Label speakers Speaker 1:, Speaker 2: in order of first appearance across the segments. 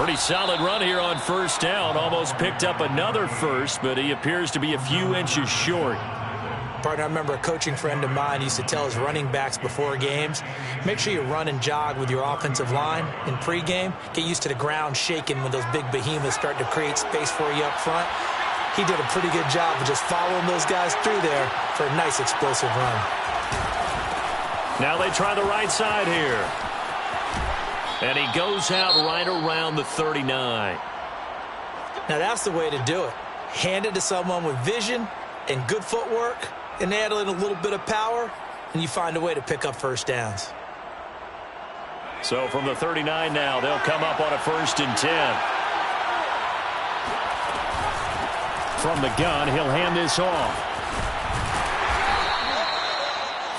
Speaker 1: Pretty solid run here on first down. Almost picked up another first, but he appears to be a few inches short.
Speaker 2: Partner, I remember a coaching friend of mine used to tell his running backs before games, make sure you run and jog with your offensive line in pregame. Get used to the ground shaking when those big behemoths start to create space for you up front. He did a pretty good job of just following those guys through there for a nice explosive run.
Speaker 1: Now they try the right side here. And he goes out right around the 39.
Speaker 2: Now that's the way to do it. Hand it to someone with vision and good footwork, and add in a little bit of power, and you find a way to pick up first downs.
Speaker 1: So from the 39 now, they'll come up on a 1st and 10. From the gun, he'll hand this off.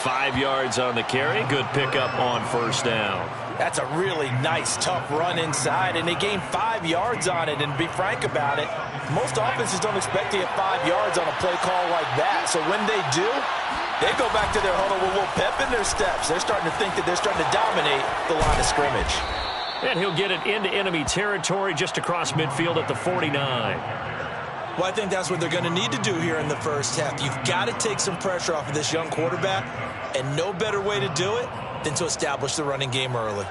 Speaker 1: 5 yards on the carry. Good pickup on first down.
Speaker 3: That's a really nice, tough run inside, and they gained 5 yards on it. And to be frank about it, most offenses don't expect to get 5 yards on a play call like that. So when they do, they go back to their huddle with a little pep in their steps. They're starting to think that they're starting to dominate the line of scrimmage.
Speaker 1: And he'll get it into enemy territory just across midfield at the 49.
Speaker 2: Well, I think that's what they're going to need to do here in the first half. You've got to take some pressure off of this young quarterback, and no better way to do it than to establish the running game early.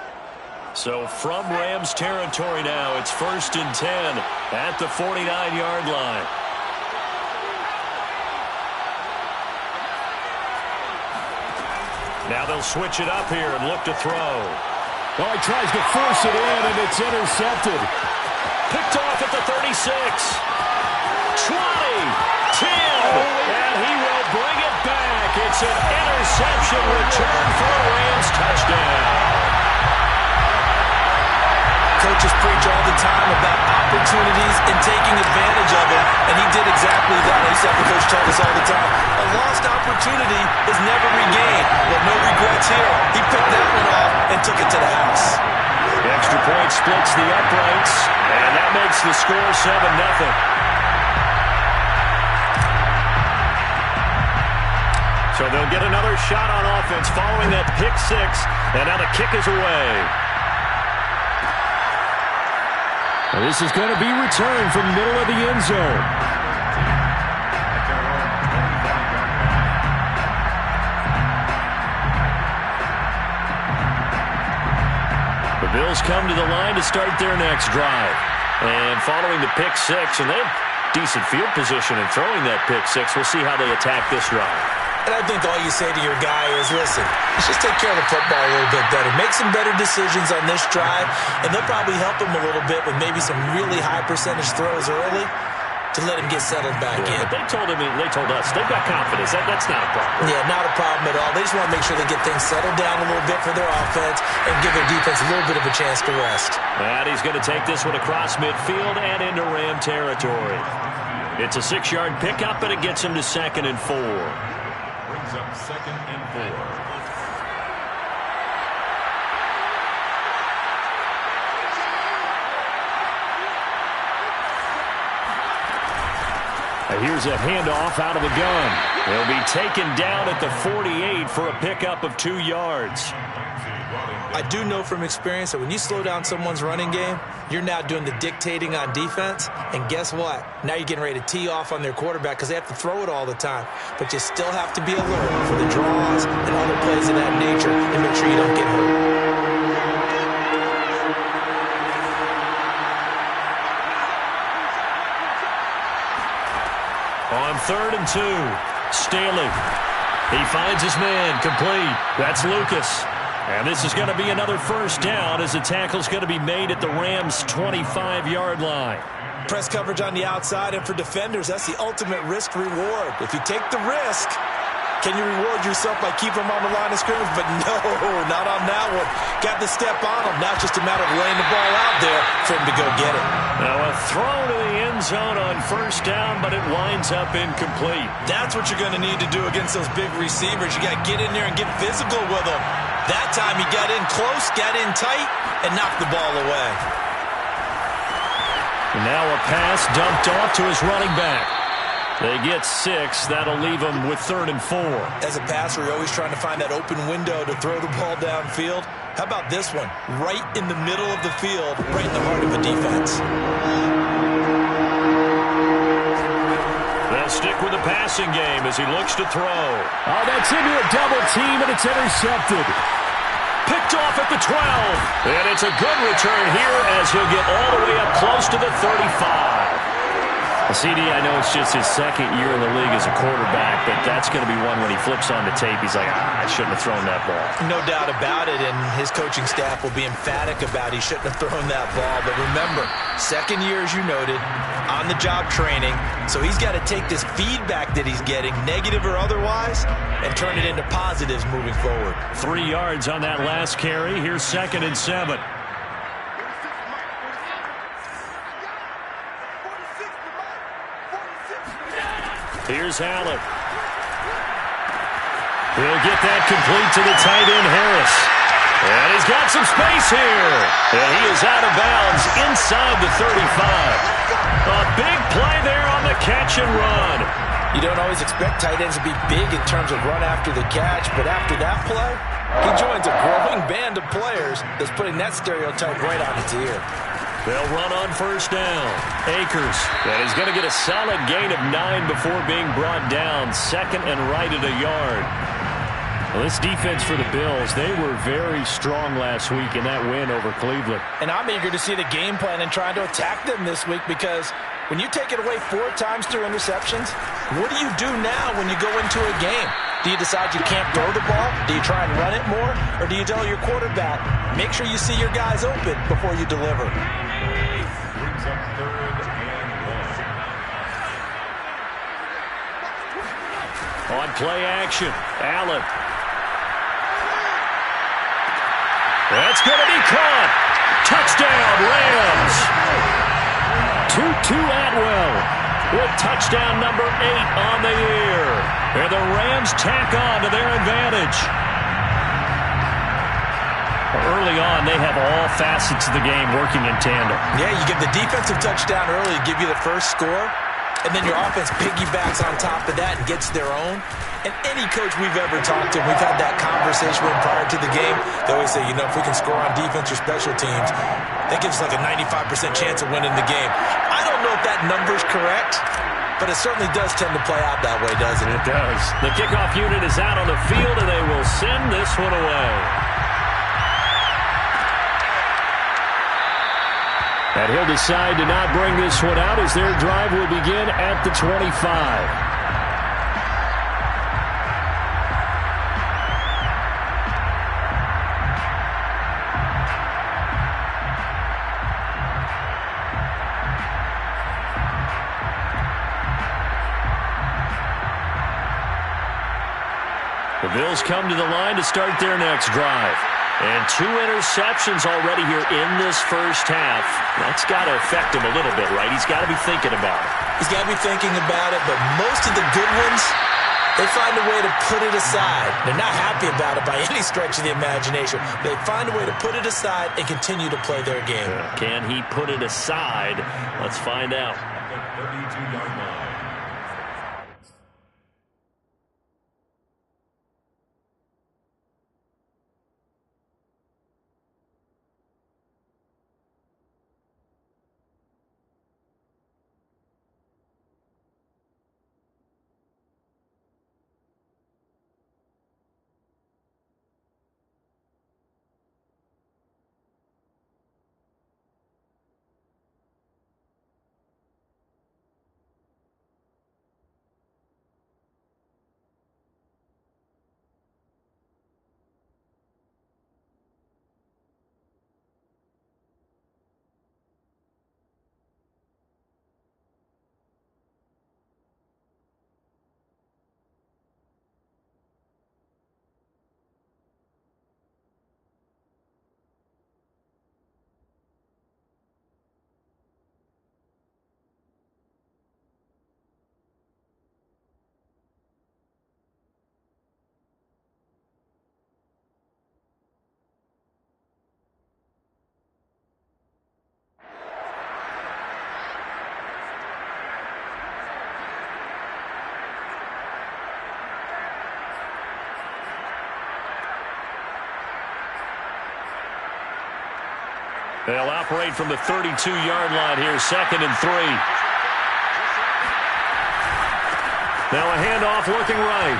Speaker 1: So from Rams territory now, it's 1st and 10 at the 49-yard line. Now they'll switch it up here and look to throw.
Speaker 4: Well, he tries to force it in, and it's intercepted.
Speaker 1: Picked off at the 36. 20, 10, and he will bring it back. It's an interception return for a Rams touchdown.
Speaker 2: Coaches preach all the time about opportunities and taking advantage of them, and he did exactly that. I used to have the coach tell us all the time, a lost opportunity is never regained. Well, no regrets here. He picked that one off and took it to the house.
Speaker 1: The extra point splits the uprights, and that makes the score 7-0. So they'll get another shot on offense following that pick six, and now the kick is away.
Speaker 4: And this is going to be returned from the middle of the end zone.
Speaker 1: The Bills come to the line to start their next drive. And following the pick six, and they have decent field position in throwing that pick six. We'll see how they attack this drive.
Speaker 2: And I think all you say to your guy is, listen, let's just take care of the football a little bit better. Make some better decisions on this drive, and they'll probably help him a little bit with maybe some really high percentage throws early to let him get settled back in.
Speaker 1: But they told us, they've got confidence. That's not a problem.
Speaker 2: Yeah, not a problem at all. They just want to make sure they get things settled down a little bit for their offense and give their defense a little bit of a chance to rest.
Speaker 1: And he's going to take this one across midfield and into Ram territory. It's a 6-yard pickup, and it gets him to 2nd and 4.
Speaker 5: Brings up 2nd and 4.
Speaker 1: Here's a handoff out of the gun. He'll be taken down at the 48 for a pickup of 2 yards.
Speaker 2: I do know from experience that when you slow down someone's running game, you're now doing the dictating on defense. And guess what? Now you're getting ready to tee off on their quarterback because they have to throw it all the time. But you still have to be alert for the draws and other plays of that nature and make sure you don't get hurt.
Speaker 1: On 3rd and 2, Staley. He finds his man, complete. That's Lucas. And this is going to be another first down as the tackle's going to be made at the Rams' 25-yard line.
Speaker 2: Press coverage on the outside, and for defenders, that's the ultimate risk-reward. If you take the risk, can you reward yourself by keeping them on the line of scrimmage? But no, not on that one. Got to step on them. Now it's just a matter of laying the ball out there for him to go get it.
Speaker 1: Now a throw to the end zone on first down, but it winds up incomplete.
Speaker 2: That's what you're going to need to do against those big receivers. You got to get in there and get physical with them. That time he got in close, got in tight, and knocked the ball away.
Speaker 1: And now a pass dumped off to his running back. They get 6. That'll leave them with 3rd and 4.
Speaker 2: As a passer, you're always trying to find that open window to throw the ball downfield.
Speaker 3: How about this one? Right in the middle of the field, right in the heart of the defense.
Speaker 1: They'll stick with the passing game as he looks to throw.
Speaker 4: Oh, that's into a double team, and it's intercepted.
Speaker 1: Picked off at the 12. And it's a good return here as he'll get all the way up close to the 35.
Speaker 4: CD, I know it's just his second year in the league as a quarterback, but that's going to be one when he flips on the tape. He's like, I shouldn't have thrown that ball.
Speaker 3: No doubt about it, and his coaching staff will be emphatic about he shouldn't have thrown that ball. But remember, second year, as you noted, on-the-job training, so he's got to take this feedback that he's getting, negative or otherwise, and turn it into positives moving forward.
Speaker 1: 3 yards on that last carry. Here's 2nd and 7. Here's Allen. He'll get that complete to the tight end, Harris. And he's got some space here. And he is out of bounds inside the 35. A big play there on the catch and run.
Speaker 3: You don't always expect tight ends to be big in terms of run after the catch, but after that play, he joins a growing band of players that's putting that stereotype right on its ear.
Speaker 1: They'll run on 1st down. Akers. And he's going to get a solid gain of 9 before being brought down. 2nd and right at a yard.
Speaker 4: Well, this defense for the Bills, they were very strong last week in that win over Cleveland.
Speaker 3: And I'm eager to see the game plan and trying to attack them this week, because when you take it away 4 times through interceptions, what do you do now when you go into a game? Do you decide you can't throw the ball? Do you try and run it more? Or do you tell your quarterback, make sure you see your guys open before you deliver?
Speaker 5: Brings up 3rd and 1.
Speaker 1: On play action, Allen. That's going to be caught. Touchdown, Rams.
Speaker 4: Tutu Atwell
Speaker 1: with touchdown number 8 on the year. And the Rams tack on to their advantage. Early on, they have all facets of the game working in tandem.
Speaker 3: Yeah, you give the defensive touchdown early, give you the first score, and then your offense piggybacks on top of that and gets their own. And any coach we've ever talked to, we've had that conversation with prior to the game, they always say, if we can score on defense or special teams, that gives us like a 95% chance of winning the game. I don't know if that number's correct, but it certainly does tend to play out that way, doesn't it?
Speaker 1: It does. The kickoff unit is out on the field, and they will send this one away.
Speaker 4: And he'll decide to not bring this one out as their drive will begin at the 25.
Speaker 1: The Bills come to the line to start their next drive. And 2 interceptions already here in this first half. That's got to affect him a little bit, right? He's got to be thinking about it.
Speaker 3: He's got to be thinking about it, but most of the good ones, they find a way to put it aside. They're not happy about it by any stretch of the imagination. They find a way to put it aside and continue to play their game.
Speaker 1: Can he put it aside? Let's find out.
Speaker 5: At the 32-yard line.
Speaker 1: They'll operate from the 32-yard line here, 2nd and 3. Now a handoff looking right.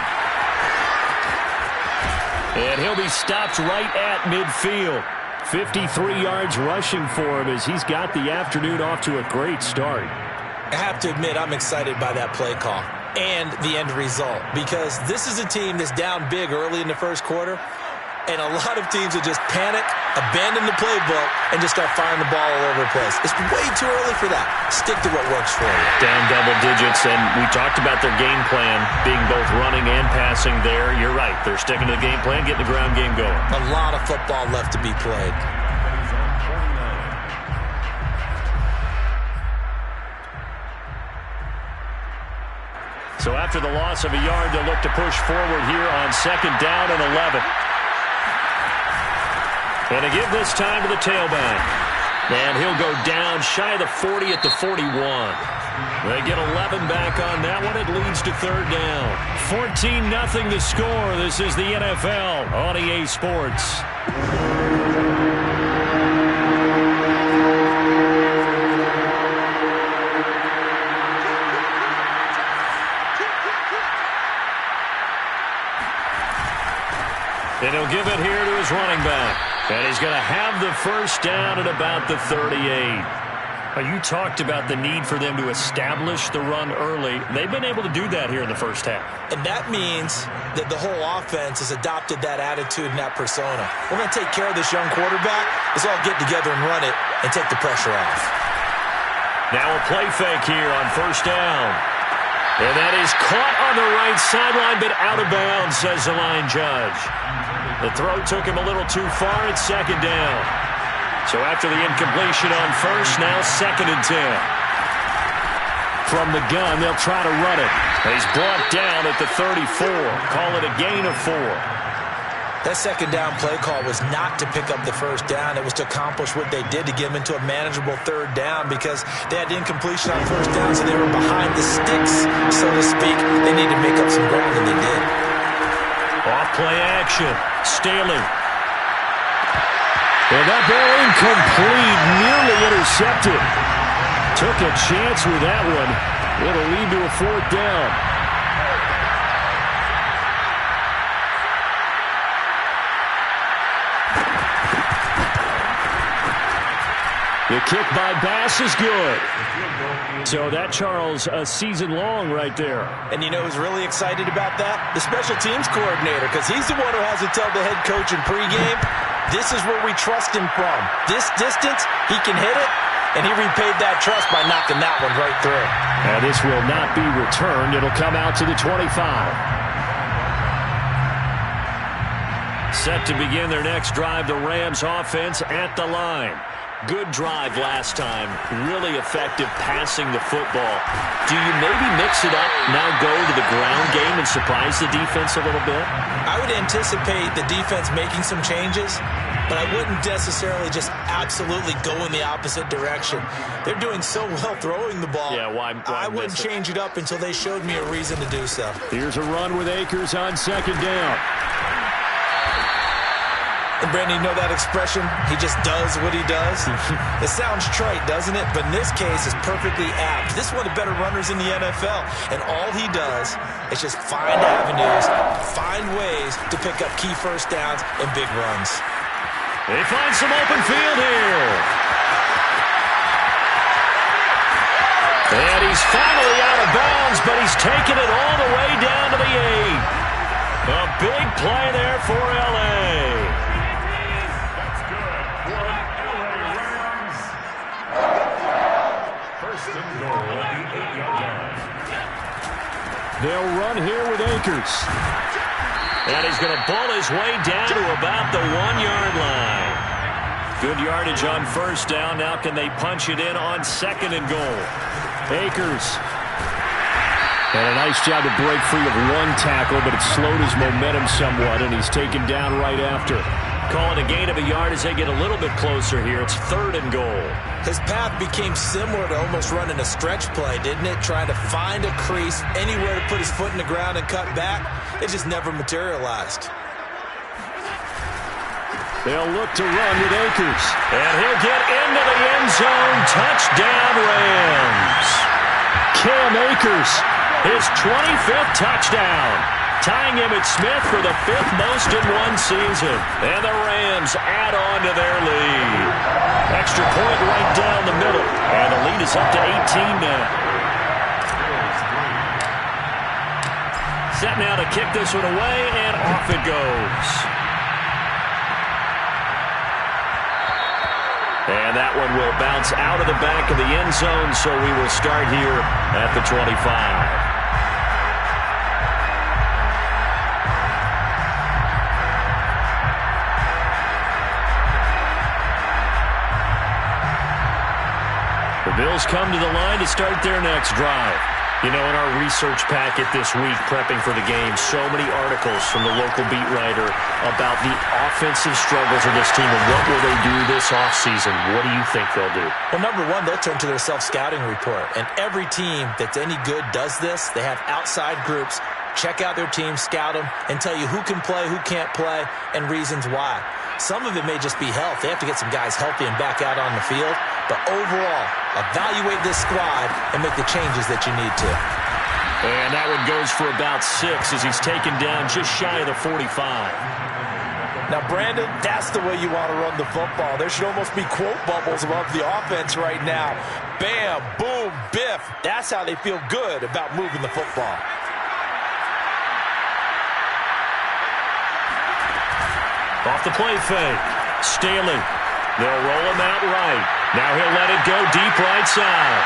Speaker 1: And he'll be stopped right at midfield. 53 yards rushing for him as he's got the afternoon off to a great start.
Speaker 2: I have to admit, I'm excited by that play call and the end result, because this is a team that's down big early in the first quarter, and a lot of teams will just panic, abandon the playbook, and just start firing the ball all over the place. It's way too early for that. Stick to what works for you.
Speaker 1: Down double digits, and we talked about their game plan being both running and passing there. You're right. They're sticking to the game plan, getting the ground game going.
Speaker 2: A lot of football left to be played.
Speaker 1: So after the loss of a yard, they'll look to push forward here on 2nd down and 11. And to give this time to the tailback. And he'll go down shy of the 40 at the 41. They get 11 back on that one. It leads to 3rd down. 14-0 the score. This is the NFL on EA Sports. And he'll give it here to his running back. And he's going to have the first down at about the 38. You talked about the need for them to establish the run early. They've been able to do that here in the first half.
Speaker 2: And that means that the whole offense has adopted that attitude and that persona. We're going to take care of this young quarterback. Let's all get together and run it and take the pressure off.
Speaker 1: Now a play fake here on 1st down. And that is caught on the right sideline, but out of bounds, says the line judge. The throw took him a little too far at 2nd down. So after the incompletion on 1st, now 2nd and 10. From the gun, they'll try to run it. And he's brought down at the 34. Call it a gain of 4.
Speaker 2: That 2nd down play call was not to pick up the 1st down. It was to accomplish what they did, to get them into a manageable 3rd down, because they had incompletion on 1st down, so they were behind the sticks, so to speak. They needed to make up some ground, and they did.
Speaker 1: Off play action. Staley. And that ball incomplete, nearly intercepted. Took a chance with that one. It'll lead to a 4th down. The kick by Bass is good. So that, Charles, a season long right there.
Speaker 3: And you know who's really excited about that? The special teams coordinator, because he's the one who has to tell the head coach in pregame, this is where we trust him from. This distance, he can hit it, and he repaid that trust by knocking that one right through.
Speaker 1: Now this will not be returned. It'll come out to the 25. Set to begin their next drive, the Rams offense at the line. Good drive last time. Really effective passing the football. Do you maybe mix it up, now go to the ground game and surprise the defense a little bit?
Speaker 2: I would anticipate the defense making some changes, but I wouldn't necessarily just absolutely go in the opposite direction. They're doing so well throwing the ball.
Speaker 1: Yeah, why
Speaker 2: I wouldn't change it up until they showed me a reason to do so.
Speaker 1: Here's a run with Akers on 2nd down.
Speaker 2: And Brandon, you know that expression? He just does what he does. It sounds trite, doesn't it? But in this case, it's perfectly apt. This is one of the better runners in the NFL. And all he does is just find avenues, find ways to pick up key 1st downs and big runs.
Speaker 1: They find some open field here. And he's finally out of bounds, but he's taken it all the way down to the 8. A big play there for L.A. They'll run here with Akers. And he's going to ball his way down to about the 1-yard line. Good yardage on 1st down. Now can they punch it in on 2nd and goal? Akers. And a nice job to break free of one tackle, but it slowed his momentum somewhat, and he's taken down right after. Call it a gain of a yard as they get a little bit closer here. It's 3rd and goal.
Speaker 2: His path became similar to almost running a stretch play, didn't it? Trying to find a crease, anywhere to put his foot in the ground and cut back. It just never materialized.
Speaker 1: They'll look to run with Akers. And he'll get into the end zone. Touchdown, Rams. Cam Akers, his 25th touchdown. Tying him at Smith for the 5th most in one season. And the Rams add on to their lead. Extra point right down the middle. And the lead is up to 18 now. Set now to kick this one away, and off it goes. And that one will bounce out of the back of the end zone, so we will start here at the 25. The Bills come to the line to start their next drive. You know, in our research packet this week, prepping for the game, so many articles from the local beat writer about the offensive struggles of this team and what will they do this offseason. What do you think they'll do?
Speaker 3: Well, number one, they'll turn to their self-scouting report. And every team that's any good does this. They have outside groups, check out their team, scout them, and tell you who can play, who can't play, and reasons why. Some of it may just be health. They have to get some guys healthy and back out on the field. But overall, evaluate this squad and make the changes that you need to.
Speaker 1: And that one goes for about 6 as he's taken down just shy of the 45.
Speaker 3: Now, Brandon, that's the way you want to run the football. There should almost be quote bubbles above the offense right now. Bam, boom, biff. That's how they feel good about moving the football.
Speaker 1: Off the play fake. Staley. They'll roll him out right. Now he'll let it go deep right side.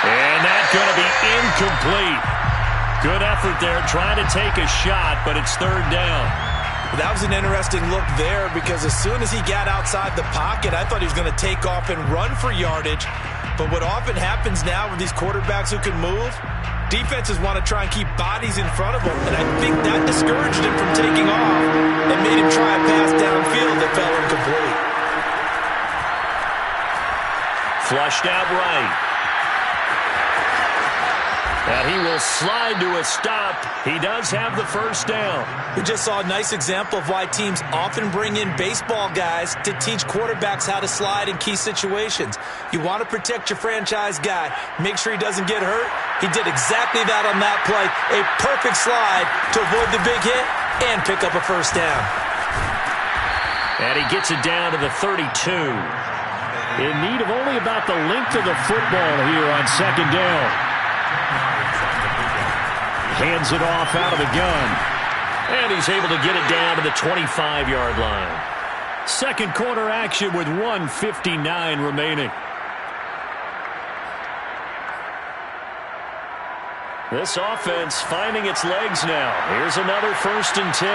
Speaker 1: And that's going to be incomplete. Good effort there trying to take a shot, but it's third down.
Speaker 3: That was an interesting look there because as soon as he got outside the pocket, I thought he was going to take off and run for yardage. But what often happens now with these quarterbacks who can move, defenses want to try and keep bodies in front of them, and I think that discouraged him from taking off and made him try a pass downfield that fell incomplete.
Speaker 1: Flushed out right. And he will slide to a stop. He does have the first down.
Speaker 2: We just saw a nice example of why teams often bring in baseball guys to teach quarterbacks how to slide in key situations. You want to protect your franchise guy. Make sure he doesn't get hurt. He did exactly that on that play. A perfect slide to avoid the big hit and pick up a first down.
Speaker 1: And he gets it down to the 32. In need of only about the length of the football here on second down. Hands it off out of the gun. And he's able to get it down to the 25-yard line. Second quarter action with 1:59 remaining. This offense finding its legs now. Here's another 1st and 10.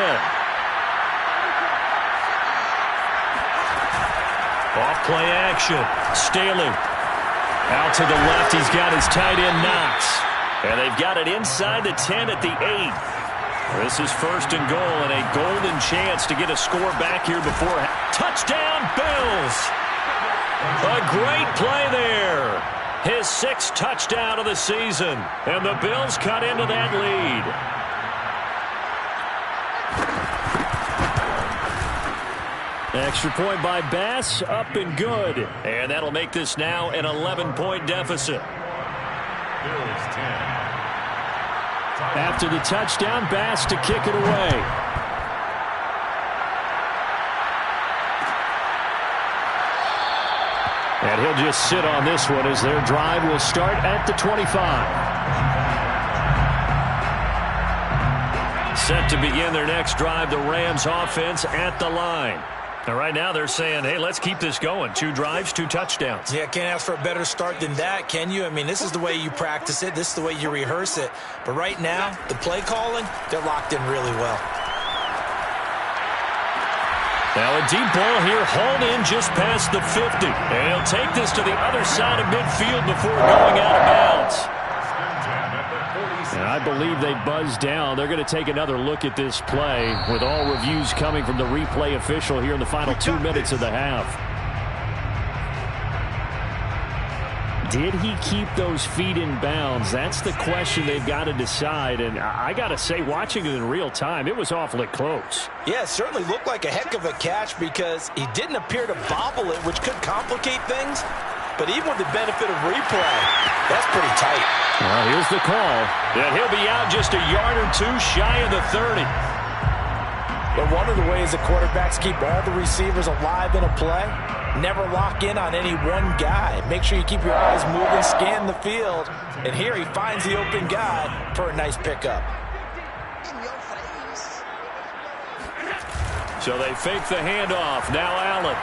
Speaker 1: Off play action. Staley. Out to the left. He's got his tight end Knox. And they've got it inside the 10 at the 8. This is 1st and goal and a golden chance to get a score back here before. Touchdown, Bills! A great play there. His 6th touchdown of the season. And the Bills cut into that lead. Extra point by Bass, up and good. And that'll make this now an 11-point deficit.
Speaker 5: Bills 10.
Speaker 1: After the touchdown, Bass to kick it away. And he'll just sit on this one as their drive will start at the 25. Set to begin their next drive, the Rams offense at the line. And right now they're saying, hey, let's keep this going. 2 drives, 2 touchdowns.
Speaker 2: Yeah, can't ask for a better start than that, can you? I mean, this is the way you practice it. This is the way you rehearse it. But right now, the play calling, they're locked in really well.
Speaker 1: Now a deep ball here, hauled in just past the 50. And he'll take this to the other side of midfield before going out of bounds. And I believe they buzzed down. They're going to take another look at this play with all reviews coming from the replay official here in the final 2 minutes of the half. Did he keep those feet in bounds? That's the question they've got to decide. And I got to say, watching it in real time, it was awfully close.
Speaker 3: Yeah, it certainly looked like a heck of a catch because he didn't appear to bobble it, which could complicate things. But even with the benefit of replay, that's pretty tight.
Speaker 1: Well, here's the call. And he'll be out just a yard or two shy of the 30.
Speaker 3: But one of the ways the quarterbacks keep all the receivers alive in a play, never lock in on any one guy. Make sure you keep your eyes moving, scan the field. And here he finds the open guy for a nice pickup.
Speaker 1: So they fake the handoff. Now Allen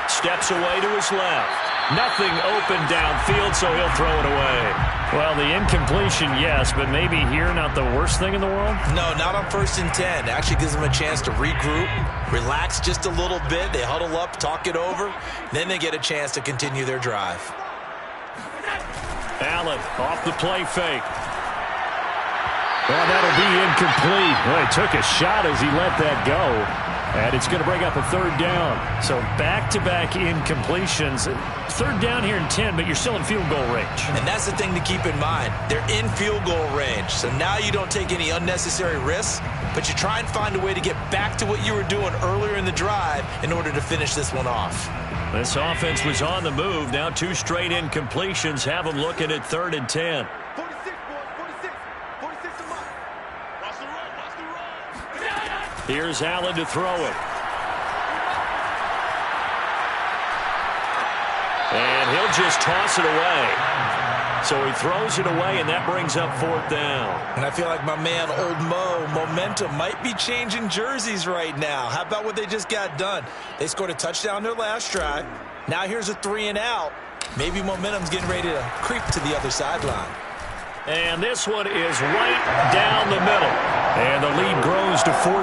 Speaker 1: steps away to his left. Nothing open downfield, so he'll throw it away. Well, the incompletion, yes, but maybe here not the worst thing in the world?
Speaker 2: No, not on 1st and 10. Actually gives them a chance to regroup, relax just a little bit. They huddle up, talk it over. Then they get a chance to continue their drive.
Speaker 1: Allen off the play fake. Well, that'll be incomplete. Well, he took a shot as he let that go. And it's going to bring up a 3rd down. So back-to-back incompletions. 3rd down here in 10, but you're still in field goal range.
Speaker 2: And that's the thing to keep in mind. They're in field goal range. So now you don't take any unnecessary risks, but you try and find a way to get back to what you were doing earlier in the drive in order to finish this one off.
Speaker 1: This offense was on the move. Now 2 straight incompletions have them looking at 3rd and 10.
Speaker 5: 46, boys, 46. 46 to Mike. Watch the run, watch the run.
Speaker 1: Here's Allen to throw it. And he'll just toss it away. So he throws it away, and that brings up 4th down.
Speaker 2: And I feel like my man, Old Mo, momentum might be changing jerseys right now. How about what they just got done? They scored a touchdown their last drive. Now here's a 3 and out. Maybe momentum's getting ready to creep to the other sideline.
Speaker 1: And this one is right down the middle. And the lead grows to 14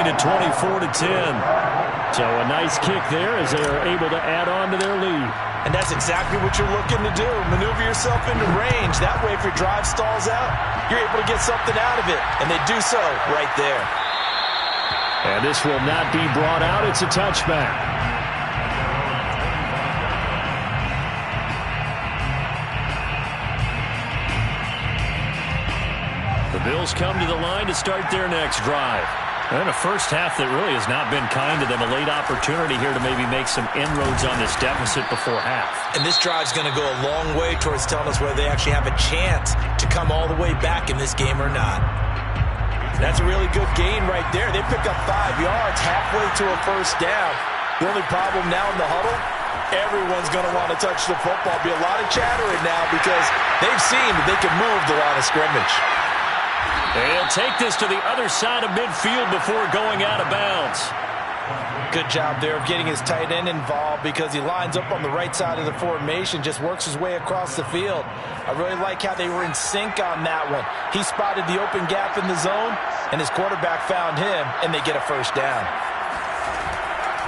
Speaker 1: at 24-10. So a nice kick there as they are able to add on to their lead.
Speaker 3: And that's exactly what you're looking to do. Maneuver yourself into range. That way, if your drive stalls out, you're able to get something out of it. And they do so right there.
Speaker 1: And this will not be brought out. It's a touchback. The Bills come to the line to start their next drive. And a first half that really has not been kind to them. A late opportunity here to maybe make some inroads on this deficit before half.
Speaker 2: And this drive's going to go a long way towards telling us whether they actually have a chance to come all the way back in this game or not.
Speaker 3: That's a really good gain right there. They pick up 5 yards halfway to a first down. The only problem now in the huddle, everyone's going to want to touch the football. Be a lot of chattering now because they've seen that they can move the line of scrimmage.
Speaker 1: They'll take this to the other side of midfield before going out of bounds.
Speaker 3: Good job there of getting his tight end involved because he lines up on the right side of the formation, just works his way across the field. I really like how they were in sync on that one. He spotted the open gap in the zone, and his quarterback found him, and they get a first down.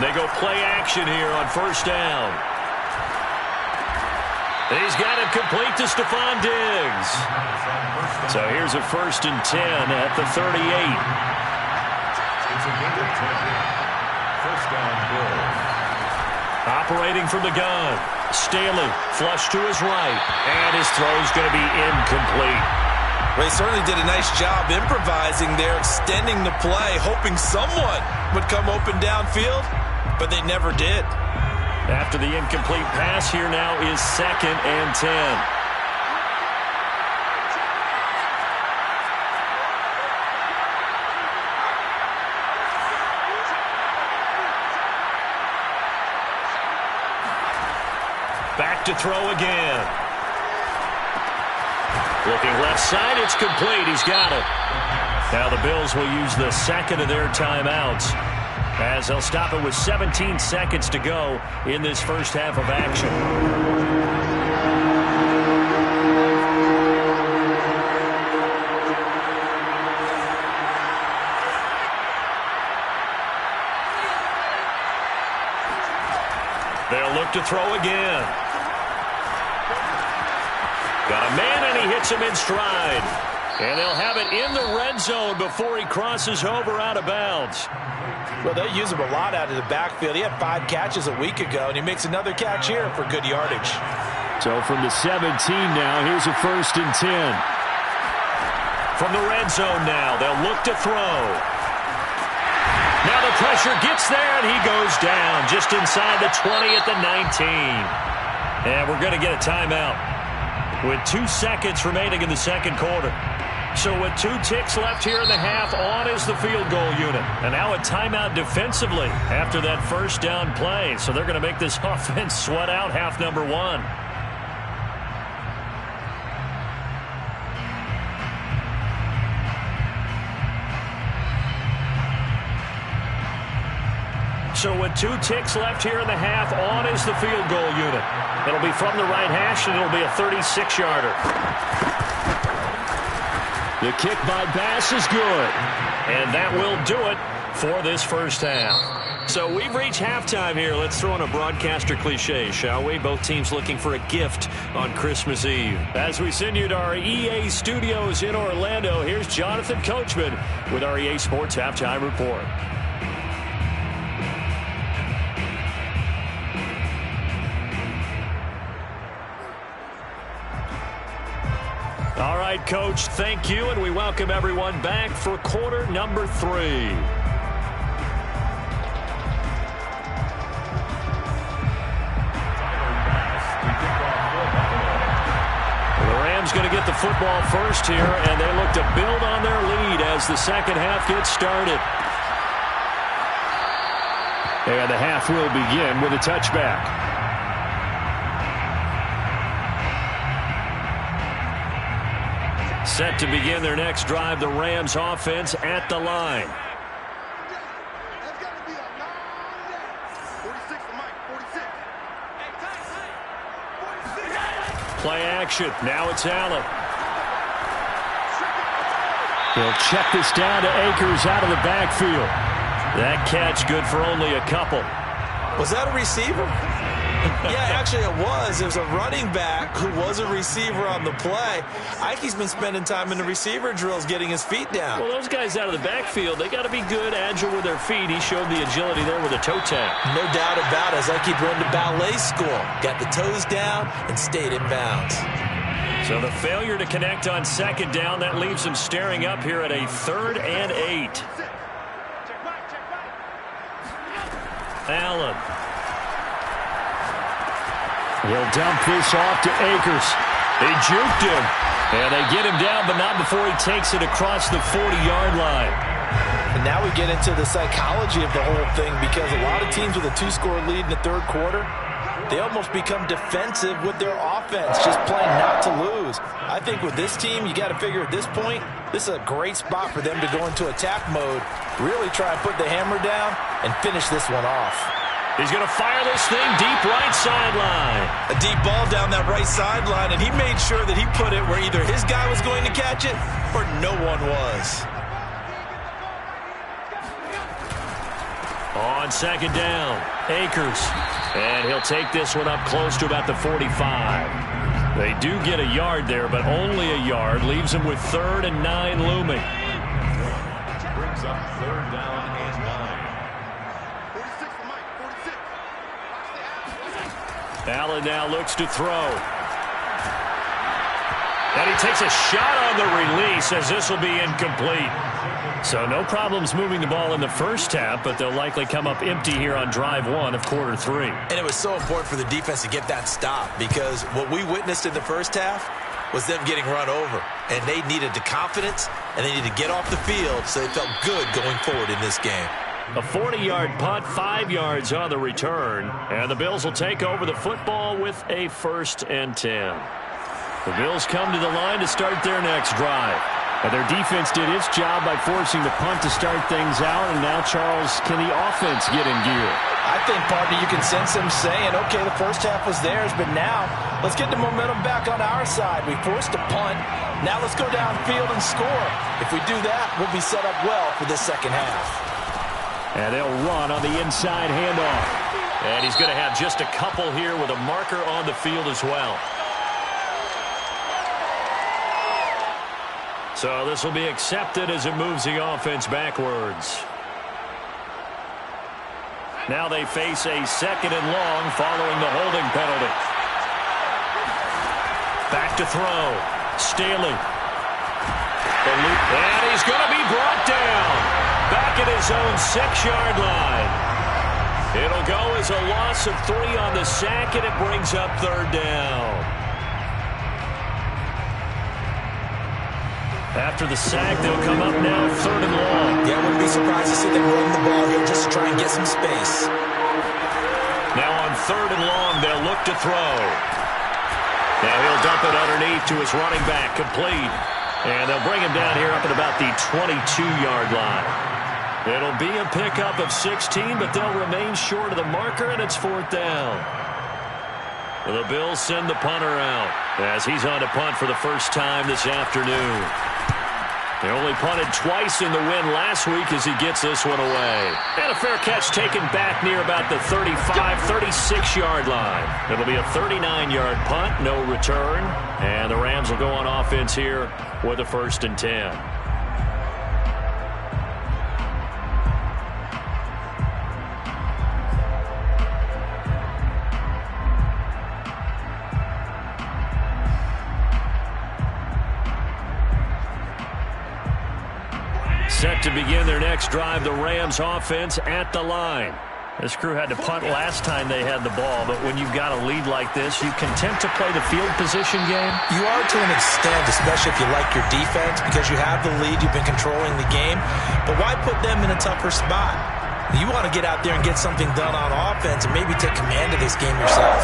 Speaker 1: They go play action here on first down. He's got it complete to Stephon Diggs. So here's a 1st and 10 at the 38.
Speaker 5: It's a good 10. First down, Bills.
Speaker 1: Operating from the gun. Staley flush to his right. And his throw's going to be incomplete.
Speaker 2: Well, he certainly did a nice job improvising there, extending the play, hoping someone would come open downfield, but they never did.
Speaker 1: After the incomplete pass, here now is 2nd and 10. Back to throw again. Looking left side, it's complete. He's got it. Now the Bills will use the 2nd of their timeouts, as they'll stop it with 17 seconds to go in this first half of action. They'll look to throw again. Got a man, and he hits him in stride. And they'll have it in the red zone before he crosses over out of bounds.
Speaker 3: Well, they use him a lot out of the backfield. He had 5 catches a week ago, and he makes another catch here for good yardage.
Speaker 4: So from the 17 now, here's a 1st and 10.
Speaker 1: From the red zone now, they'll look to throw. Now the pressure gets there, and he goes down just inside the 20 at the 19. And we're going to get a timeout with 2 seconds remaining in the second quarter. So with 2 ticks left here in the half, on is the field goal unit. And now a timeout defensively after that first down play. So they're going to make this offense sweat out half number 1. So with 2 ticks left here in the half, on is the field goal unit. It'll be from the right hash, and it'll be a 36-yarder. The kick by Bass is good. And that will do it for this first half. So we've reached halftime here. Let's throw in a broadcaster cliche, shall we? Both teams looking for a gift on Christmas Eve. As we send you to our EA studios in Orlando, here's Jonathan Coachman with our EA Sports Halftime Report. All right, Coach, thank you, and we welcome everyone back for quarter number 3. The Rams going to get the football first here, and they look to build on their lead as the second half gets started. And the half will begin with a touchback. Set to begin their next drive, the Rams offense at the line.
Speaker 5: That's got to be a long day. 46 to Mike, 46. Hey, tight. 46.
Speaker 1: Play action. Now it's Allen.
Speaker 4: They'll check this down to Akers out of the backfield.
Speaker 1: That catch good for only a couple.
Speaker 3: Was that a receiver? Yeah, actually it was. It was a running back who was a receiver on the play. Ike's been spending time in the receiver drills getting his feet down.
Speaker 1: Well, those guys out of the backfield, they got to be good, agile with their feet. He showed the agility there with a toe tap.
Speaker 3: No doubt about it. It's like he'd run to ballet school. Got the toes down and stayed in bounds.
Speaker 1: So the failure to connect on second down, that leaves him staring up here at a 3rd and 8. Allen.
Speaker 4: He'll dump this off to Akers.
Speaker 1: They juked him. And they get him down, but not before he takes it across the 40-yard line.
Speaker 3: And now we get into the psychology of the whole thing, because a lot of teams with a 2-score lead in the third quarter, they almost become defensive with their offense, just playing not to lose. I think with this team, you got to figure at this point, this is a great spot for them to go into attack mode, really try and put the hammer down and finish this one off.
Speaker 1: He's going to fire this thing deep right sideline.
Speaker 3: A deep ball down that right sideline, and he made sure that he put it where either his guy was going to catch it or no one was.
Speaker 1: On second down, Akers. And he'll take this one up close to about the 45. They do get a yard there, but only a yard. Leaves him with 3rd and 9 looming.
Speaker 5: Brings up 3rd down and 9. 46 to Mike, 46.
Speaker 1: Allen now looks to throw. And he takes a shot on the release as this will be incomplete. So no problems moving the ball in the first half, but they'll likely come up empty here on drive 1 of quarter 3.
Speaker 3: And it was so important for the defense to get that stop, because what we witnessed in the first half was them getting run over. And they needed the confidence, and they needed to get off the field so they felt good going forward in this game.
Speaker 1: A 40-yard punt, 5 yards on the return. And the Bills will take over the football with a 1st and 10. The Bills come to the line to start their next drive. And their defense did its job by forcing the punt to start things out. And now, Charles, can the offense get in gear?
Speaker 3: I think, partner, you can sense them saying, okay, the first half was theirs, but now let's get the momentum back on our side. We forced a punt. Now let's go downfield and score. If we do that, we'll be set up well for this second half.
Speaker 1: And they'll run on the inside handoff. And he's going to have just a couple here with a marker on the field as well. So this will be accepted as it moves the offense backwards. Now they face a 2nd and long following the holding penalty. Back to throw. Staley. And he's going to be brought down. Back at his own 6-yard line. It'll go as a loss of 3 on the sack, and it brings up 3rd down. After the sack, they'll come up now 3rd and long.
Speaker 2: Yeah, I wouldn't be surprised to see them run the ball here just to try and get some space.
Speaker 1: Now on 3rd and long, they'll look to throw. Now he'll dump it underneath to his running back, complete. And they'll bring him down here up at about the 22-yard line. It'll be a pickup of 16, but they'll remain short of the marker, and it's 4th down. The Bills send the punter out as he's on to punt for the first time this afternoon. They only punted twice in the win last week as he gets this one away. And a fair catch taken back near about the 35, 36-yard line. It'll be a 39-yard punt, no return. And the Rams will go on offense here with a 1st and 10. Set to begin their next drive, the Rams offense at the line. This crew had to punt last time they had the ball, but when you've got a lead like this, you content to play the field position game?
Speaker 2: You are to an extent, especially if you like your defense, because you have the lead, you've been controlling the game. But why put them in a tougher spot? You want to get out there and get something done on offense and maybe take command of this game yourself.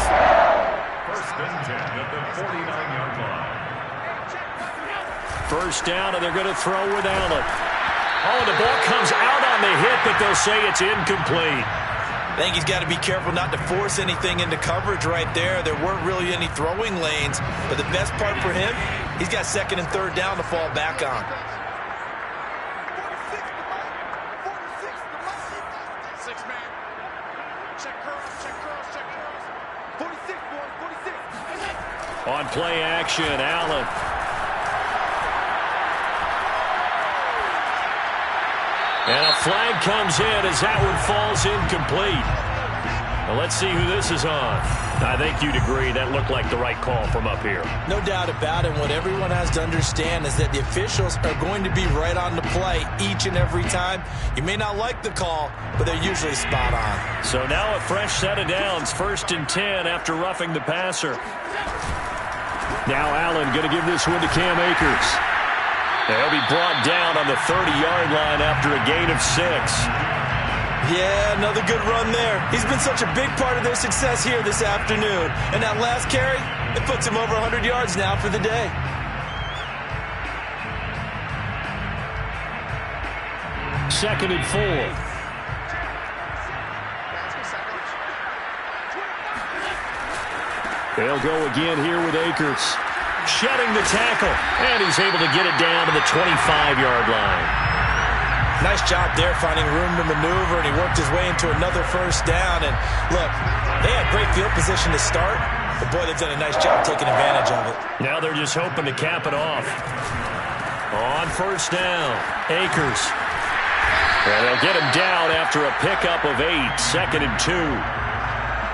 Speaker 1: 1st and 10 at the 49-yard line. 1st down, and they're going to throw with Allen. Oh, the ball comes out on the hit, but they'll say it's incomplete.
Speaker 3: I think he's got to be careful not to force anything into coverage right there. There weren't really any throwing lanes, but the best part for him, he's got 2nd and 3rd down to fall back on.
Speaker 5: 6-man. Check curls, check curls, check curls. 46, boys, 46.
Speaker 1: On play action, Allen. And a flag comes in as that one falls incomplete. Well, let's see who this is on. I think you'd agree that looked like the right call from up here.
Speaker 2: No doubt about it. What everyone has to understand is that the officials are going to be right on the play each and every time. You may not like the call, but they're usually spot on. So
Speaker 1: now a fresh set of downs, 1st and 10 after roughing the passer. Now Allen going to give this one to Cam Akers. They'll be brought down on the 30-yard line after a gain of 6.
Speaker 3: Yeah, another good run there. He's been such a big part of their success here this afternoon. And that last carry, it puts him over 100 yards now for the day.
Speaker 1: Second and 4. They'll go again here with Akers. Shedding the tackle, and he's able to get it down to the 25-yard line.
Speaker 2: Nice job there finding room to maneuver, and he worked his way into another 1st down. And look, they had great field position to start, but boy, they've done a nice job taking advantage of it.
Speaker 1: Now they're just hoping to cap it off. On 1st down, Akers. And they'll get him down after a pickup of 8, 2nd and 2.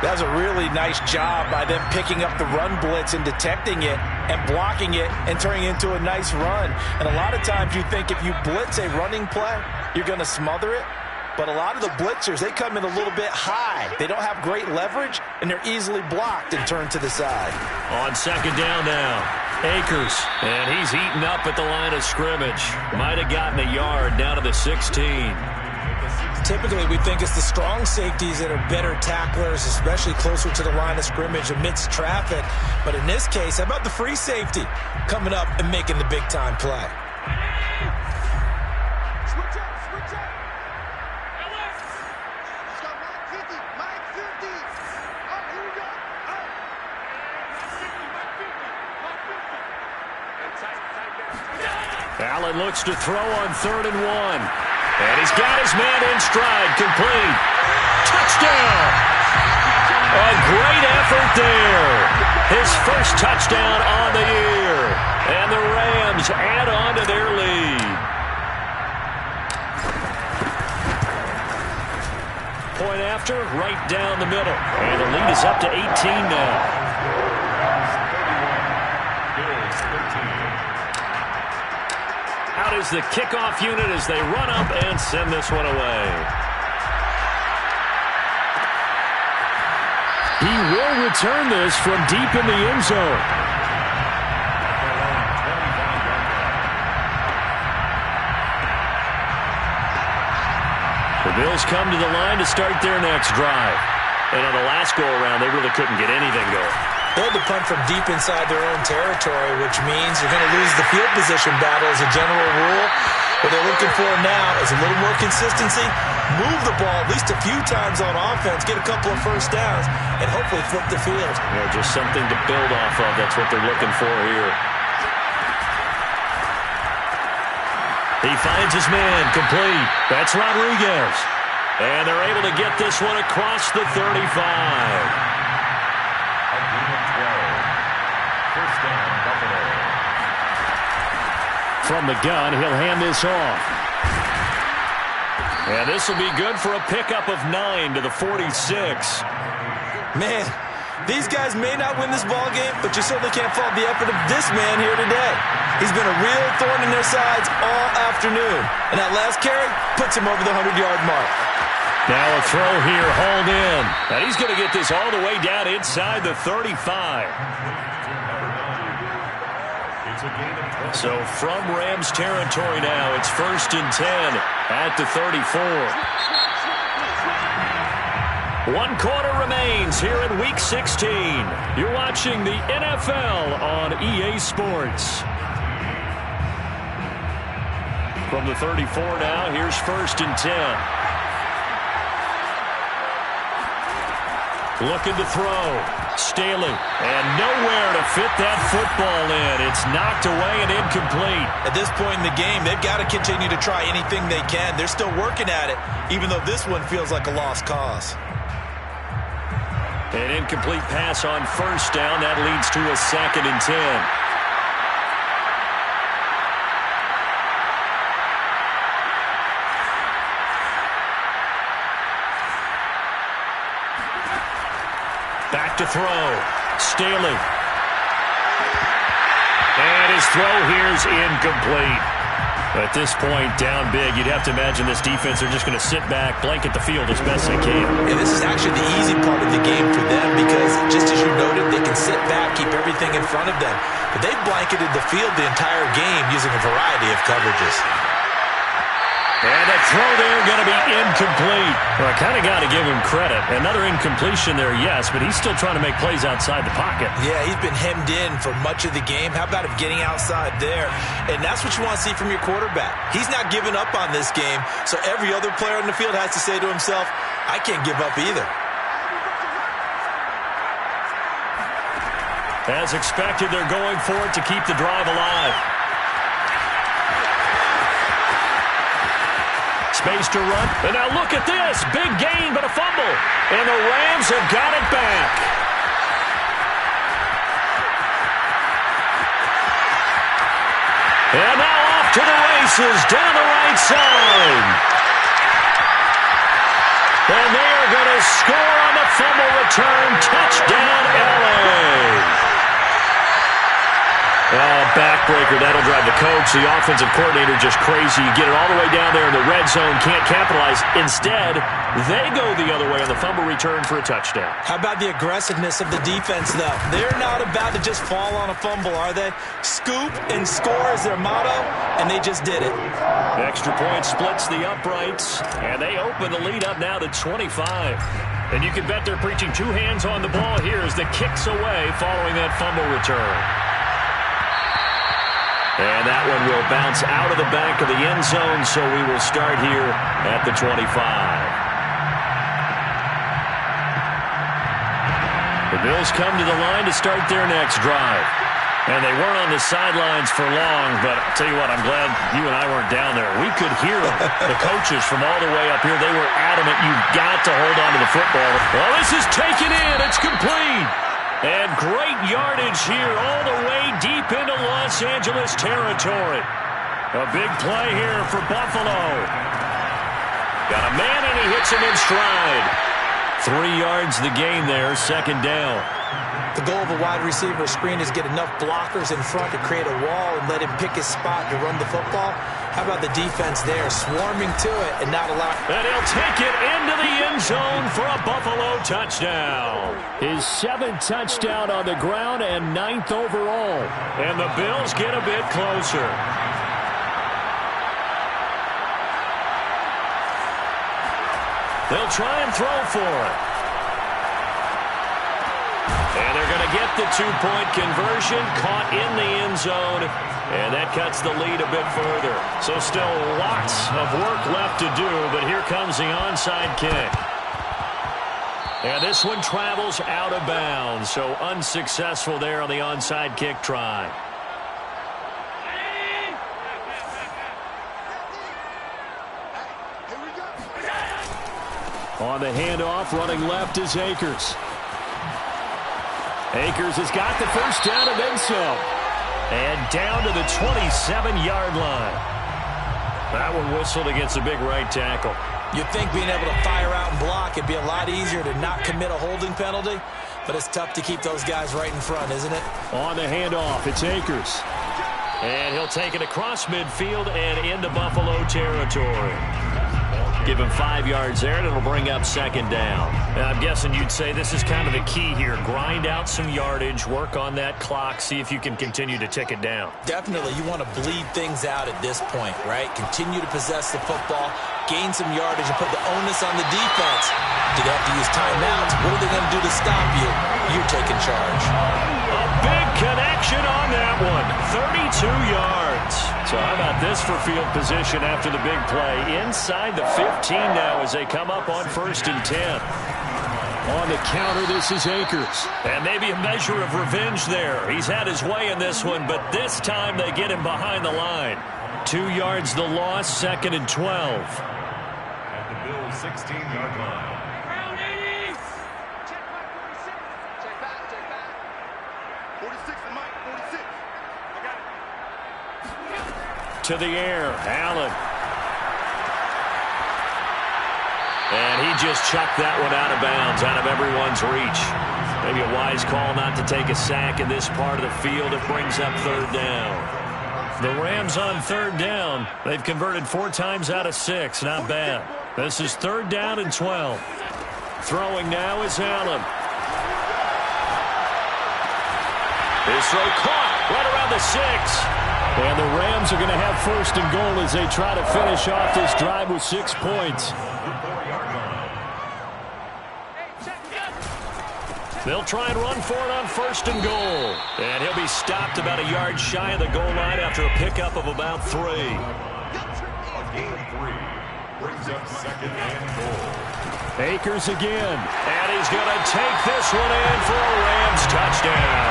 Speaker 3: That was a really nice job by them picking up the run blitz and detecting it and blocking it and turning it into a nice run. And a lot of times you think if you blitz a running play, you're going to smother it. But a lot of the blitzers, they come in a little bit high. They don't have great leverage, and they're easily blocked and turned to the side.
Speaker 1: On 2nd down now, Akers. And he's eaten up at the line of scrimmage. Might have gotten a yard down to the 16.
Speaker 2: Typically, we think it's the strong safeties that are better tacklers, especially closer to the line of scrimmage amidst traffic. But in this case, how about the free safety coming up and making the big-time play?
Speaker 5: Switch up, switch up. Let's go, Mike 50, Mike 50. Oh, here we go. Oh. Mike 50, Mike 50.
Speaker 1: Allen looks to throw on 3rd and 1. And he's got his man in stride, complete. Touchdown! A great effort there. His first touchdown on the year. And the Rams add on to their lead. after, right down the middle. And the lead is up to 18 now. Out is the kickoff unit as they run up and send this one away. He will return this from deep in the end zone. The Bills come to the line to start their next drive. And on the last go-around, they really couldn't get anything going.
Speaker 2: They had to punt from deep inside their own territory, which means you're going to lose the field position battle as a general rule. What they're looking for now is a little more consistency, move the ball at least a few times on offense, get a couple of first downs, and hopefully flip the field.
Speaker 1: Yeah, just something to build off of. That's what they're looking for here. He finds his man, complete. That's Rodriguez. And they're able to get this one across the 35. From the gun, he'll hand this off. And this will be good for a pickup of 9 to the 46.
Speaker 3: Man, these guys may not win this ball game, but you certainly can't fault the effort of this man here today. He's been a real thorn in their sides all afternoon. And that last carry puts him over the 100-yard mark.
Speaker 1: Now a throw here, hauled in. And he's going to get this all the way down inside the 35. So from Rams territory now, it's 1st and 10 at the 34. 1 quarter remains here in Week 16. You're watching the NFL on EA Sports. From the 34 now, here's 1st and 10. Looking to throw. Staley. And nowhere to fit that football in. It's knocked away and incomplete.
Speaker 3: At this point in the game, they've got to continue to try anything they can. They're still working at it, even though this one feels like a lost cause.
Speaker 1: An incomplete pass on 1st down. That leads to a 2nd and 10. Back to throw. Staley. And his throw here is incomplete. At this point, down big, you'd have to imagine this defense are just going to sit back, blanket the field as best they can.
Speaker 3: And this is actually the easy part of the game for them because, just as you noted, they can sit back, keep everything in front of them. But they've blanketed the field the entire game using a variety of coverages.
Speaker 1: And the throw there going to be incomplete. Well, I kind of got to give him credit. Another incompletion there, yes, but he's still trying to make plays outside the pocket.
Speaker 3: Yeah, he's been hemmed in for much of the game. How about him getting outside there? And that's what you want to see from your quarterback. He's not giving up on this game, so every other player on the field has to say to himself, I can't give up either.
Speaker 1: As expected, they're going for it to keep the drive alive. Space to run. And now look at this. Big gain, but a fumble. And the Rams have got it back. And now off to the races down the right side. And they are going to score on the fumble return. Touchdown, LA. Oh, backbreaker. That'll drive the coach, the offensive coordinator, just crazy. You get it all the way down there in the red zone, can't capitalize. Instead, they go the other way on the fumble return for a touchdown.
Speaker 3: How about the aggressiveness of the defense, though? They're not about to just fall on a fumble, are they? Scoop and score is their motto, and they just did it.
Speaker 1: Extra point splits the uprights, and they open the lead up now to 25. And you can bet they're preaching 2 hands on the ball here as the kick's away following that fumble return. And that one will bounce out of the back of the end zone, so we will start here at the 25. The Bills come to the line to start their next drive. And they weren't on the sidelines for long, but I'll tell you what, I'm glad you and I weren't down there. We could hear the coaches from all the way up here. They were adamant, you've got to hold on to the football. Well, this is taken in. It's complete. And great yardage here all the way deep into Los Angeles territory. A big play here for Buffalo. Got a man and he hits him in stride. 3 yards the gain there, second down.
Speaker 2: The goal of a wide receiver screen is get enough blockers in front to create a wall and let him pick his spot to run the football. How about the defense there, swarming to it and not allowing...
Speaker 1: And he'll take it into the end zone for a Buffalo touchdown.
Speaker 4: His 7th touchdown on the ground and 9th overall.
Speaker 1: And the Bills get a bit closer. They'll try and throw for it. And they're going to get the 2-point conversion, caught in the end zone, and that cuts the lead a bit further. So still lots of work left to do, but here comes the onside kick. And this one travels out of bounds, so unsuccessful there on the onside kick try.
Speaker 4: On the handoff, running left is Akers. Akers has got the first down and then some.
Speaker 1: And down to the 27-yard line. That one whistled against a big right tackle.
Speaker 2: You'd think being able to fire out and block it'd be a lot easier to not commit a holding penalty, but it's tough to keep those guys right in front, isn't it?
Speaker 4: On the handoff, it's Akers.
Speaker 1: And he'll take it across midfield and into Buffalo territory. Give him 5 yards there, and it'll bring up second down. And I'm guessing you'd say this is kind of the key here. Grind out some yardage, work on that clock, see if you can continue to tick it down.
Speaker 2: Definitely, you want to bleed things out at this point, right? Continue to possess the football, gain some yardage, and put the onus on the defense. Do they have to use timeouts? What are they going to do to stop you? You're taking charge.
Speaker 1: A big connection on that one. 32 yards. So how about this for field position after the big play? Inside the 15 now as they come up on 1st and 10.
Speaker 4: On the counter, this is Akers.
Speaker 1: And maybe a measure of revenge there. He's had his way in this one, but this time they get him behind the line. 2 yards the loss, 2nd and 12.
Speaker 6: At the Bills' 16-yard line.
Speaker 5: Check back. 46 to Mike, 46.
Speaker 1: To the air, Allen. And he just chucked that one out of bounds, out of everyone's reach. Maybe a wise call not to take a sack in this part of the field. It brings up 3rd down. The Rams on 3rd down. They've converted 4 times out of 6. Not bad. This is 3rd down and 12. Throwing now is Allen. His throw caught right around the 6.
Speaker 4: And the Rams are going to have 1st and goal as they try to finish off this drive with 6 points.
Speaker 1: They'll try and run for it on 1st and goal. And he'll be stopped about a yard shy of the goal line after a pickup of about 3.
Speaker 6: A gain of 3 brings up 2nd and goal.
Speaker 4: Akers again.
Speaker 1: And he's going to take this one in for a Rams touchdown.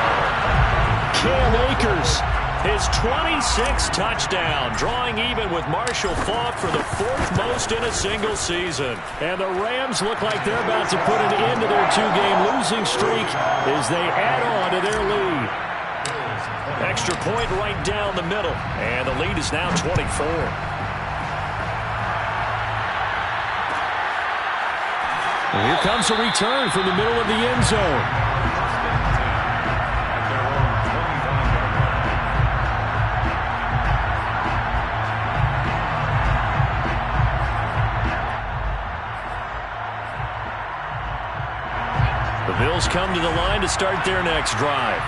Speaker 4: Cam Akers.
Speaker 1: His 26th touchdown, drawing even with Marshall Faulk for the 4th most in a single season.
Speaker 4: And the Rams look like they're about to put an end to their 2-game losing streak as they add on to their lead.
Speaker 1: Extra point right down the middle, and the lead is now 24.
Speaker 4: And here comes a return from the middle of the end zone.
Speaker 1: The Bills come to the line to start their next drive.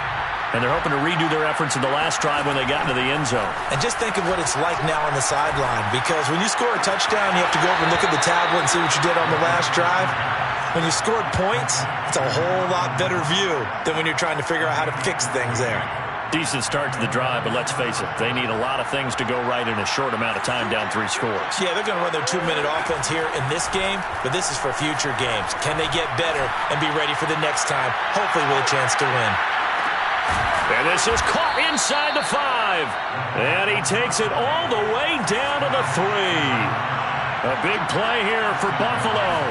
Speaker 1: And they're hoping to redo their efforts in the last drive when they got into the end zone.
Speaker 2: And just think of what it's like now on the sideline, because when you score a touchdown, you have to go over and look at the tablet and see what you did on the last drive. When you scored points, it's a whole lot better view than when you're trying to figure out how to fix things there.
Speaker 1: Decent start to the drive, but let's face it, they need a lot of things to go right in a short amount of time down 3 scores.
Speaker 2: Yeah, they're going to run their 2-minute offense here in this game, but this is for future games. Can they get better and be ready for the next time, hopefully with a chance to win?
Speaker 1: And this is caught inside the 5. And he takes it all the way down to the 3. A big play here for Buffalo.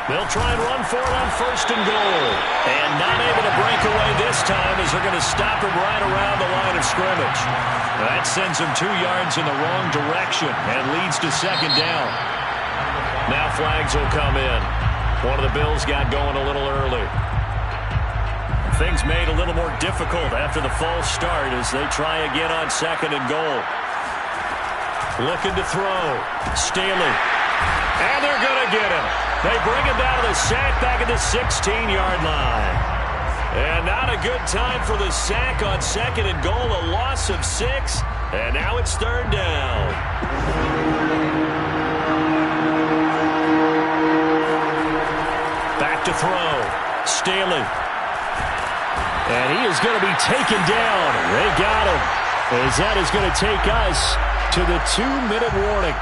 Speaker 1: They'll try and run for it on 1st and goal. And not able to break away this time as they're going to stop him right around the line of scrimmage. That sends him 2 yards in the wrong direction and leads to 2nd down. Now flags will come in. One of the Bills got going a little early. Things made a little more difficult after the false start as they try again on 2nd and goal. Looking to throw. Staley. And they're going to get him. They bring him down to the sack back at the 16-yard line. And not a good time for the sack on 2nd and goal. A loss of 6. And now it's 3rd down. Back to throw. Staley. And he is going to be taken down. They got him. As that is going to take us to the 2-minute warning.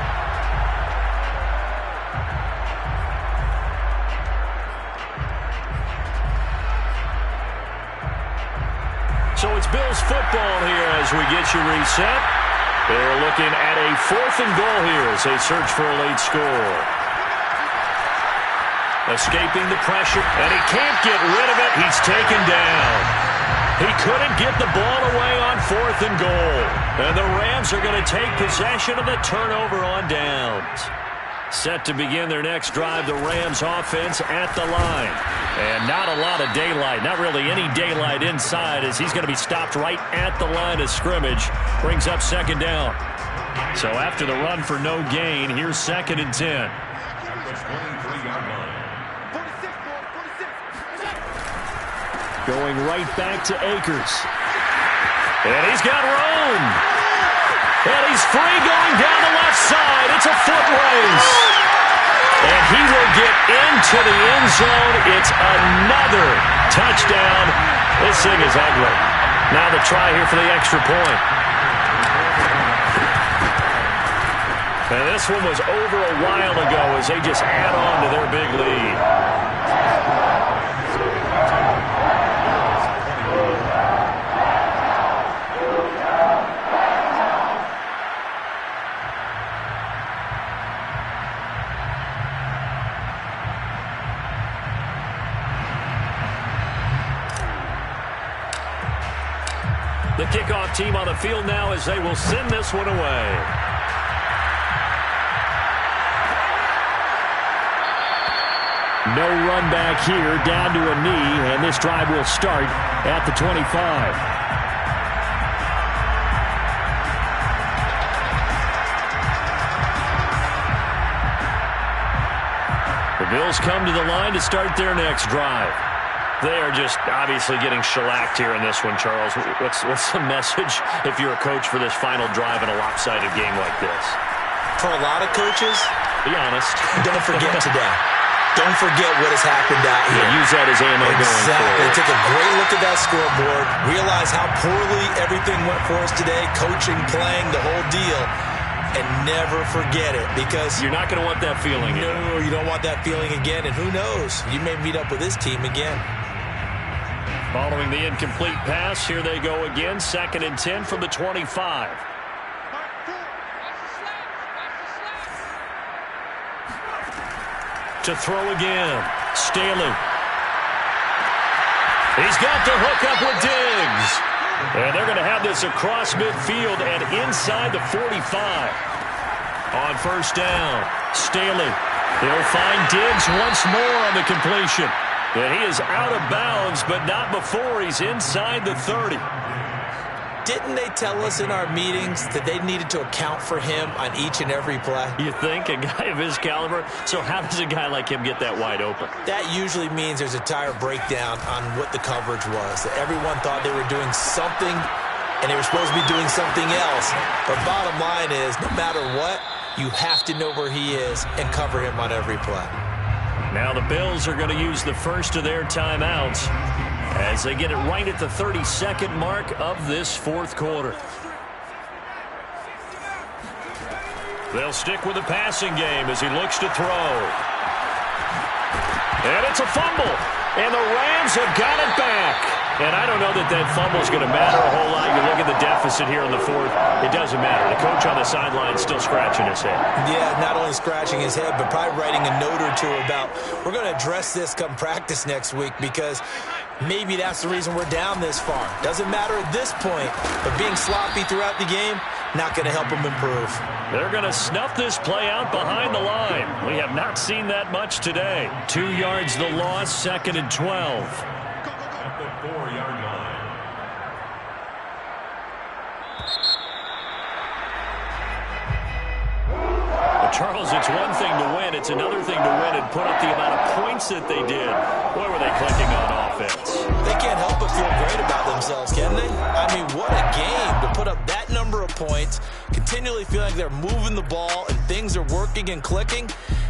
Speaker 1: So it's Bills football here as we get you reset. They're looking at a 4th and goal here as they search for a late score. Escaping the pressure, and he can't get rid of it. He's taken down. He couldn't get the ball away on 4th and goal. And the Rams are going to take possession of the turnover on downs. Set to begin their next drive, the Rams offense at the line. And not a lot of daylight, not really any daylight inside as he's going to be stopped right at the line of scrimmage. Brings up 2nd down. So after the run for no gain, here's 2nd and 10. Going right back to Akers. And he's got room. And he's free going down the left side. It's a foot race. And he will get into the end zone. It's another touchdown. This thing is ugly. Now the try here for the extra point. And this one was over a while ago as they just add on to their big lead. The kickoff team on the field now as they will send this one away. No run back here, down to a knee, and this drive will start at the 25. The Bills come to the line to start their next drive. They are just obviously getting shellacked here in this one, Charles. What's the message if you're a coach for this final drive in a lopsided game like this?
Speaker 2: For a lot of coaches,
Speaker 1: be honest.
Speaker 2: Don't forget today. Don't forget what has happened out here.
Speaker 1: Yeah, use that as ammo going forward.
Speaker 2: Take a great look at that scoreboard. Realize how poorly everything went for us today. Coaching, playing, the whole deal. And never forget it, because
Speaker 1: you're not going to want that feeling again.
Speaker 2: No, you don't want that feeling again. And who knows? You may meet up with this team again.
Speaker 1: Following the incomplete pass, here they go again. 2nd and 10 from the 25. To throw again. Staley. He's got the hook up with Diggs. And they're going to have this across midfield and inside the 45. On 1st down, Staley. He'll find Diggs once more on the completion. And he is out of bounds, but not before he's inside the 30.
Speaker 2: Didn't they tell us in our meetings that they needed to account for him on each and every play?
Speaker 1: You think? A guy of his caliber? So how does a guy like him get that wide open?
Speaker 2: That usually means there's a tire breakdown on what the coverage was. That everyone thought they were doing something, and they were supposed to be doing something else. But bottom line is, no matter what, you have to know where he is and cover him on every play.
Speaker 1: Now the Bills are going to use the first of their timeouts as they get it right at the 32nd mark of this 4th quarter. They'll stick with the passing game as he looks to throw. And it's a fumble. And the Rams have got it back. And I don't know that that fumble is going to matter a whole lot. You look at the deficit here in the 4th. It doesn't matter. The coach on the sideline is still scratching his head.
Speaker 2: Yeah, not only scratching his head, but probably writing a note or two about, we're going to address this come practice next week, because maybe that's the reason we're down this far. Doesn't matter at this point, but being sloppy throughout the game,
Speaker 3: not going to help them improve.
Speaker 1: They're going to snuff this play out behind the line. We have not seen that much today. 2 yards the loss, 2nd and 12.
Speaker 6: At the 4-yard line.
Speaker 1: Charles, it's one thing to win. It's another thing to win and put up the amount of points that they did. Boy, were they clicking on offense.
Speaker 3: They can't help but feel great about themselves, can they? I mean, what a game to put up that number of points, continually feel like they're moving the ball and things are working and clicking.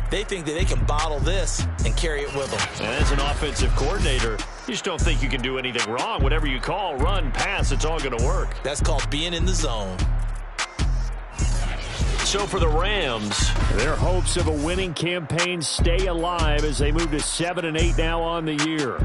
Speaker 3: They think that they can bottle this and carry it with them.
Speaker 1: And as an offensive coordinator, you just don't think you can do anything wrong. Whatever you call, run, pass, it's all going to work.
Speaker 3: That's called being in the zone.
Speaker 1: So for the Rams,
Speaker 4: their hopes of a winning campaign stay alive as they move to 7-8 now on the year.